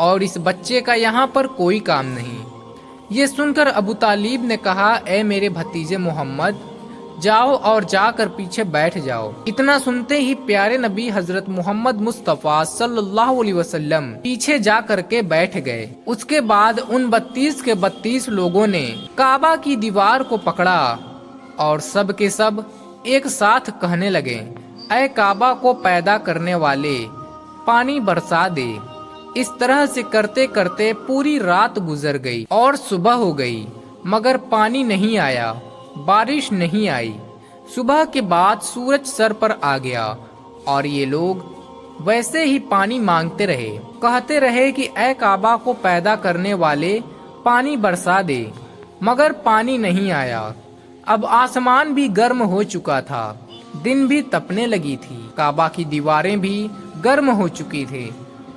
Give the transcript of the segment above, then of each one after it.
اور اس بچے کا یہاں پر کوئی کام نہیں۔ یہ سن کر ابو طالب نے کہا اے میرے بھتیجے محمد، جاؤ اور جا کر پیچھے بیٹھ جاؤ۔ اتنا سنتے ہی پیارے نبی حضرت محمد مصطفیٰ صلی اللہ علیہ وسلم پیچھے جا کر کے بیٹھ گئے۔ اس کے بعد ان 32 کے 32 لوگوں نے کعبہ کی دیوار کو پکڑا اور سب کے سب ایک ساتھ کہنے لگے اے کعبہ کو پیدا کرنے والے، پانی برسا دے۔ اس طرح سے کرتے کرتے پوری رات گزر گئی اور صبح ہو گئی، مگر پانی نہیں آیا، بارش نہیں آئی۔ صبح کے بعد سورج سر پر آ گیا اور یہ لوگ ویسے ہی پانی مانگتے رہے، کہتے رہے کہ اے کعبہ کو پیدا کرنے والے، پانی برسا دے، مگر پانی نہیں آیا۔ اب آسمان بھی گرم ہو چکا تھا، دن بھی تپنے لگی تھی، کعبہ کی دیواریں بھی گرم ہو چکی تھی،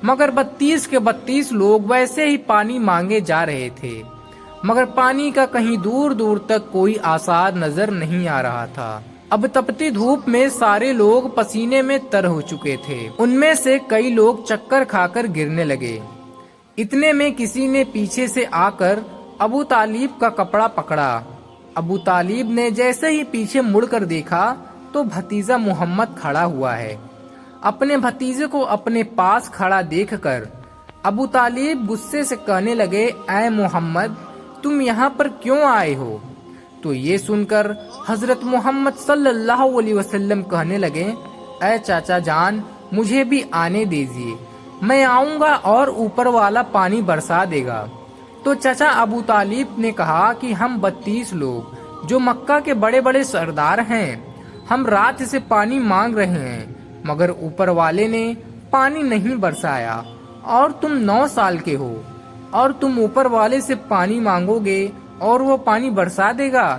مگر 32 کے 32 لوگ ویسے ہی پانی مانگے جا رہے تھے، مگر پانی کا کہیں دور دور تک کوئی آثار نظر نہیں آ رہا تھا۔ اب تپتی دھوپ میں سارے لوگ پسینے میں تر ہو چکے تھے، ان میں سے کئی لوگ چکر کھا کر گرنے لگے۔ اتنے میں کسی نے پیچھے سے آ کر ابو طالب کا کپڑا پکڑا۔ ابو طالب نے جیسے ہی پیچھے مڑ کر دیکھا تو بھتیجا محمد کھڑا ہوا ہے۔ اپنے بھتیجے کو اپنے پاس کھڑا دیکھ کر ابو طالب غصے سے کہنے لگے اے محمد، تم یہاں پر کیوں آئے ہو؟ تو یہ سن کر حضرت محمد صلی اللہ علیہ وسلم کہنے لگے اے چاچا جان، مجھے بھی آنے دیجیے، میں آؤں گا اور اوپر والا پانی برسا دے گا۔ تو چچا ابو طالب نے کہا کہ ہم 32 لوگ جو مکہ کے بڑے بڑے سردار ہیں، ہم رات سے پانی مانگ رہے ہیں، مگر اوپر والے نے پانی نہیں برسایا، اور تم 9 سال کے ہو اور تم اوپر والے سے پانی مانگو گے اور وہ پانی برسا دے گا؟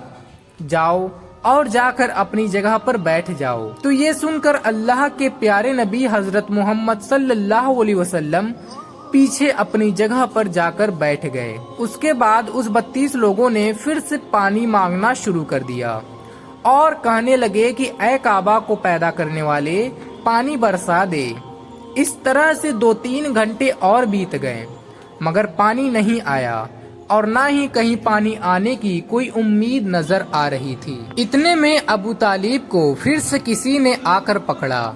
جاؤ اور جا کر اپنی جگہ پر بیٹھ جاؤ۔ تو یہ سن کر اللہ کے پیارے نبی حضرت محمد صلی اللہ علیہ وسلم پیچھے اپنی جگہ پر جا کر بیٹھ گئے۔ اس کے بعد اس 32 لوگوں نے پھر سے پانی مانگنا شروع کر دیا اور کہنے لگے کہ اے کعبہ کو پیدا کرنے والے، پانی برسا دے۔ اس طرح سے 2-3 گھنٹے اور بیت گئے، مگر پانی نہیں آیا اور نہ ہی کہیں پانی آنے کی کوئی امید نظر آ رہی تھی۔ اتنے میں ابو طالب کو پھر سے کسی نے آ کر پکڑا۔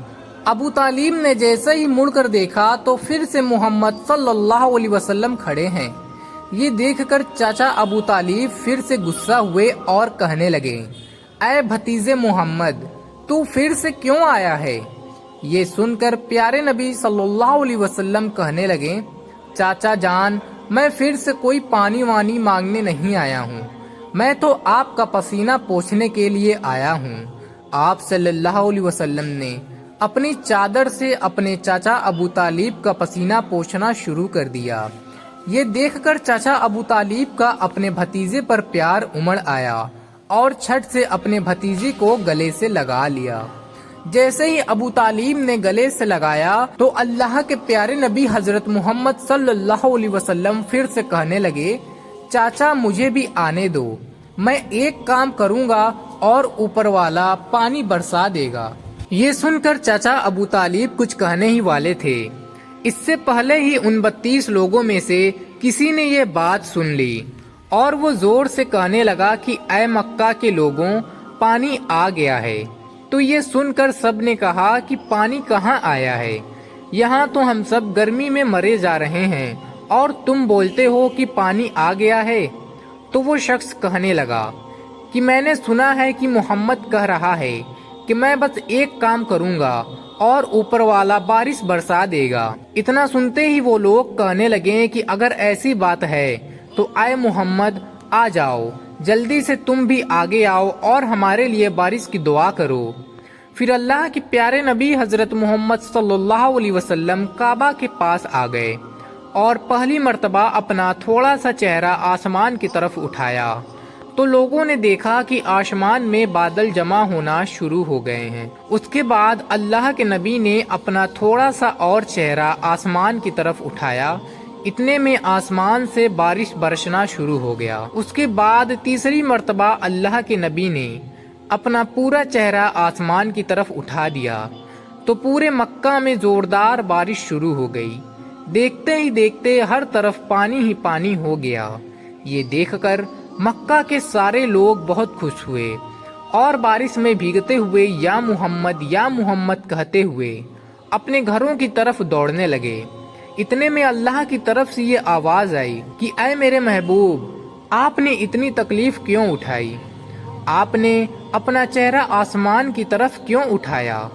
ابو طالب نے جیسے ہی مڑ کر دیکھا تو پھر سے محمد صلی اللہ علیہ وسلم کھڑے ہیں۔ یہ دیکھ کر چاچا ابو طالب پھر سے غصہ ہوئے اور کہنے لگے اے بھتیجے محمد، تو پھر سے کیوں آیا ہے؟ یہ سن کر پیارے نبی صلی اللہ علیہ وسلم کہنے لگے چاچا جان، میں پھر سے کوئی پانی وانی مانگنے نہیں آیا ہوں، میں تو آپ کا پسینہ پوچھنے کے لیے آیا ہوں۔ آپ صلی اللہ علیہ وسلم نے اپنی چادر سے اپنے چاچا ابو طالب کا پسینہ پوچھنا شروع کر دیا۔ یہ دیکھ کر چاچا ابو طالب کا اپنے بھتیجے پر پیار امڑ آیا اور چھٹ سے اپنے بھتیجے کو گلے سے لگا لیا۔ جیسے ہی ابو طالب نے گلے سے لگایا تو اللہ کے پیارے نبی حضرت محمد صلی اللہ علیہ وسلم پھر سے کہنے لگے چاچا مجھے بھی آنے دو، میں ایک کام کروں گا اور اوپر والا پانی برسا دے گا۔ یہ سن کر چاچا ابو طالب کچھ کہنے ہی والے تھے، اس سے پہلے ہی ان 32 لوگوں میں سے کسی نے یہ بات سن لی اور وہ زور سے کہنے لگا کہ اے مکہ کے لوگوں، پانی آ گیا ہے۔ تو یہ سن کر سب نے کہا کہ پانی کہاں آیا ہے؟ یہاں تو ہم سب گرمی میں مرے جا رہے ہیں اور تم بولتے ہو کہ پانی آ گیا ہے۔ تو وہ شخص کہنے لگا کہ میں نے سنا ہے کہ محمد کہہ رہا ہے کہ میں بس ایک کام کروں گا اور اوپر والا بارش برسا دے گا۔ اتنا سنتے ہی وہ لوگ کہنے لگے کہ اگر ایسی بات ہے تو اے محمد آ جاؤ، جلدی سے تم بھی آگے آؤ اور ہمارے لیے بارش کی دعا کرو۔ پھر اللہ کے پیارے نبی حضرت محمد صلی اللہ علیہ وسلم کعبہ کے پاس آ گئے اور پہلی مرتبہ اپنا تھوڑا سا چہرہ آسمان کی طرف اٹھایا تو لوگوں نے دیکھا کہ آسمان میں بادل جمع ہونا شروع ہو گئے ہیں۔ اس کے بعد اللہ کے نبی نے اپنا تھوڑا سا اور چہرہ آسمان کی طرف اٹھایا، اتنے میں آسمان سے بارش برسنا شروع ہو گیا۔ اس کے بعد تیسری مرتبہ اللہ کے نبی نے اپنا پورا چہرہ آسمان کی طرف اٹھا دیا تو پورے مکہ میں زوردار بارش شروع ہو گئی، دیکھتے ہی دیکھتے ہر طرف پانی ہی پانی ہو گیا۔ یہ دیکھ کر مکہ کے سارے لوگ بہت خوش ہوئے اور بارش میں بھیگتے ہوئے یا محمد کہتے ہوئے اپنے گھروں کی طرف دوڑنے لگے۔ اتنے میں اللہ کی طرف سے یہ آواز آئی کہ اے میرے محبوب، آپ نے اتنی تکلیف کیوں اٹھائی؟ آپ نے اپنا چہرہ آسمان کی طرف کیوں اٹھایا؟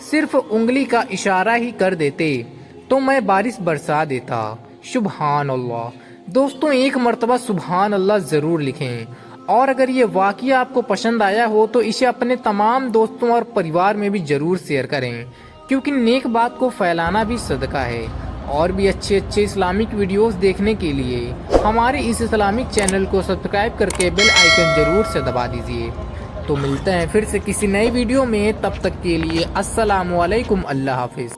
صرف انگلی کا اشارہ ہی کر دیتے تو میں بارش برسا دیتا۔ سبحان اللہ۔ دوستوں، ایک مرتبہ سبحان اللہ ضرور لکھیں، اور اگر یہ واقعہ آپ کو پسند آیا ہو تو اسے اپنے تمام دوستوں اور پریوار میں بھی ضرور شیئر کریں، کیونکہ نیک بات کو پھیلانا بھی صدقہ ہے۔ اور بھی اچھے اسلامک ویڈیوز دیکھنے کے لیے ہمارے اس اسلامک چینل کو سبسکرائب کر کے بیل آئیکن ضرور سے دبا دیجیے۔ تو ملتے ہیں پھر سے کسی نئے ویڈیو میں، تب تک کے لیے السلام علیکم، اللہ حافظ۔